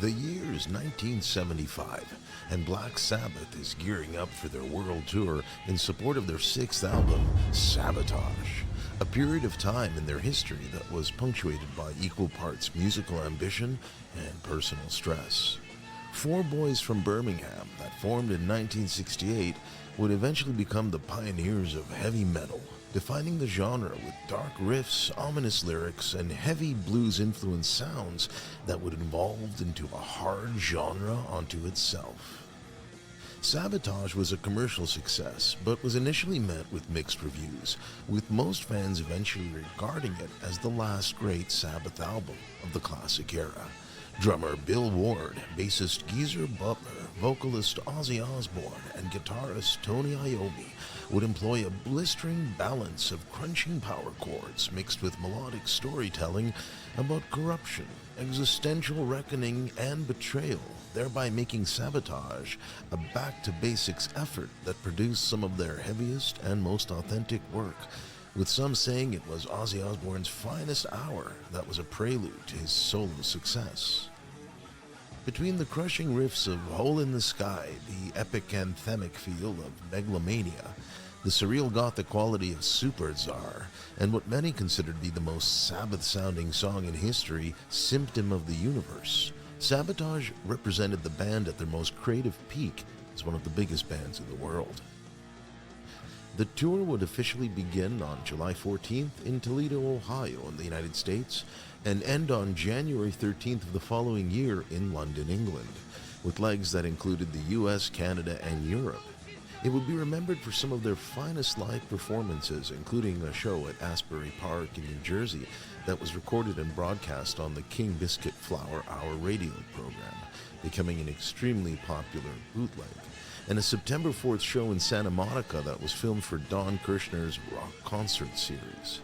The year is 1975, and Black Sabbath is gearing up for their world tour in support of their sixth album, Sabotage, a period of time in their history that was punctuated by equal parts musical ambition and personal stress. Four boys from Birmingham that formed in 1968 would eventually become the pioneers of heavy metal, defining the genre with dark riffs, ominous lyrics, and heavy blues-influenced sounds that would evolve into a hard genre unto itself. Sabotage was a commercial success, but was initially met with mixed reviews, with most fans eventually regarding it as the last great Sabbath album of the classic era. Drummer Bill Ward, bassist Geezerbutler, vocalist Ozzy Osbourne, and guitarist tonyiommi would employ a blistering balance of crunching power chords mixed with melodic storytelling about corruption, existential reckoning, and betrayal, thereby making Sabotage a back-to-basics effort that produced some of their heaviest and most authentic work, with some saying it was Ozzy Osbourne's finest hour that was a prelude to his solo success. Between the crushing riffs of Hole in the Sky, the epic anthemic feel of Megalomania, the surreal gothic quality of Supertzar, and what many consider to be the most Sabbath-sounding song in history, Symptom of the Universe, Sabotage represented the band at their most creative peak as one of the biggest bands in the world. The tour would officially begin on July 14th in Toledo, Ohio in the United States, and end on January 13th of the following year in London, England, with legs that included the US, Canada, and Europe. It would be remembered for some of their finest live performances, including a show at Asbury Park in New Jersey that was recorded and broadcast on the King Biscuit Flour Hour radio program, becoming an extremely popular bootleg, and a September 4th show in Santa Monica that was filmed for Don Kirshner's rock concert series.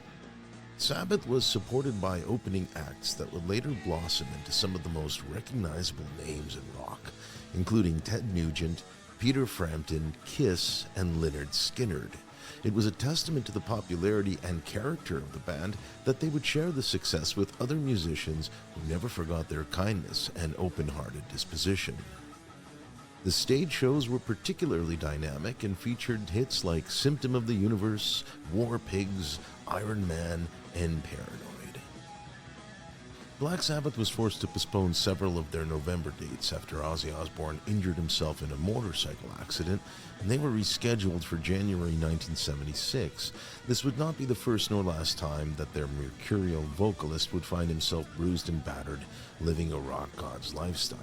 Sabbath was supported by opening acts that would later blossom into some of the most recognizable names in rock, including Ted Nugent, Peter Frampton, Kiss, and Lynyrd Skynyrd. It was a testament to the popularity and character of the band that they would share the success with other musicians who never forgot their kindness and open-hearted disposition. The stage shows were particularly dynamic and featured hits like Symptom of the Universe, War Pigs, Iron Man, and Paranoid. Black Sabbath was forced to postpone several of their November dates after Ozzy Osbourne injured himself in a motorcycle accident, and they were rescheduled for January 1976. This would not be the first nor last time that their mercurial vocalist would find himself bruised and battered, living a rock god's lifestyle.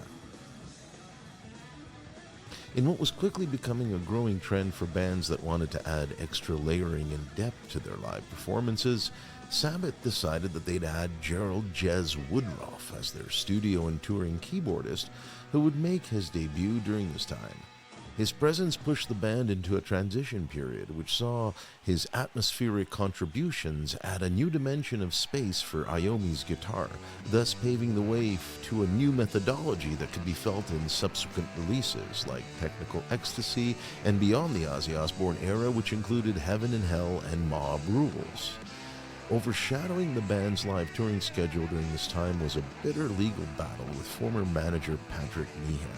In what was quickly becoming a growing trend for bands that wanted to add extra layering and depth to their live performances, Sabbath decided that they'd add Gerald Jez Woodruff as their studio and touring keyboardist, who would make his debut during this time. His presence pushed the band into a transition period, which saw his atmospheric contributions add a new dimension of space for Iommi's guitar, thus paving the way to a new methodology that could be felt in subsequent releases like Technical Ecstasy and beyond the Ozzy Osbourne era, which included Heaven and Hell and Mob Rules. Overshadowing the band's live touring schedule during this time was a bitter legal battle with former manager Patrick Meehan,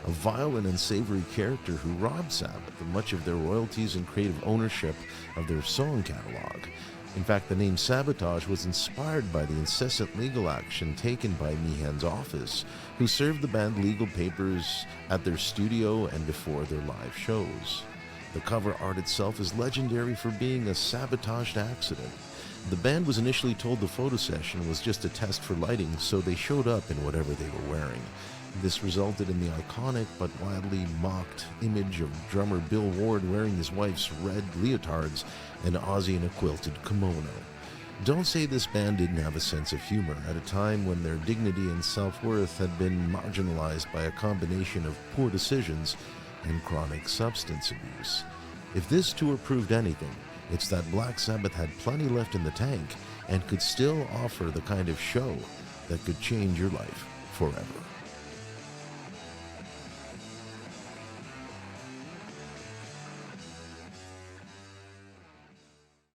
a vile and unsavory character who robbed Sabbath of much of their royalties and creative ownership of their song catalog. In fact, the name Sabotage was inspired by the incessant legal action taken by Meehan's office, who served the band legal papers at their studio and before their live shows. The cover art itself is legendary for being a sabotaged accident. The band was initially told the photo session was just a test for lighting, so they showed up in whatever they were wearing. This resulted in the iconic but widely mocked image of drummer Bill Ward wearing his wife's red leotards and Ozzy in a quilted kimono. Don't say this band didn't have a sense of humor at a time when their dignity and self-worth had been marginalized by a combination of poor decisions and chronic substance abuse. If this tour proved anything, it's that Black Sabbath had plenty left in the tank and could still offer the kind of show that could change your life forever.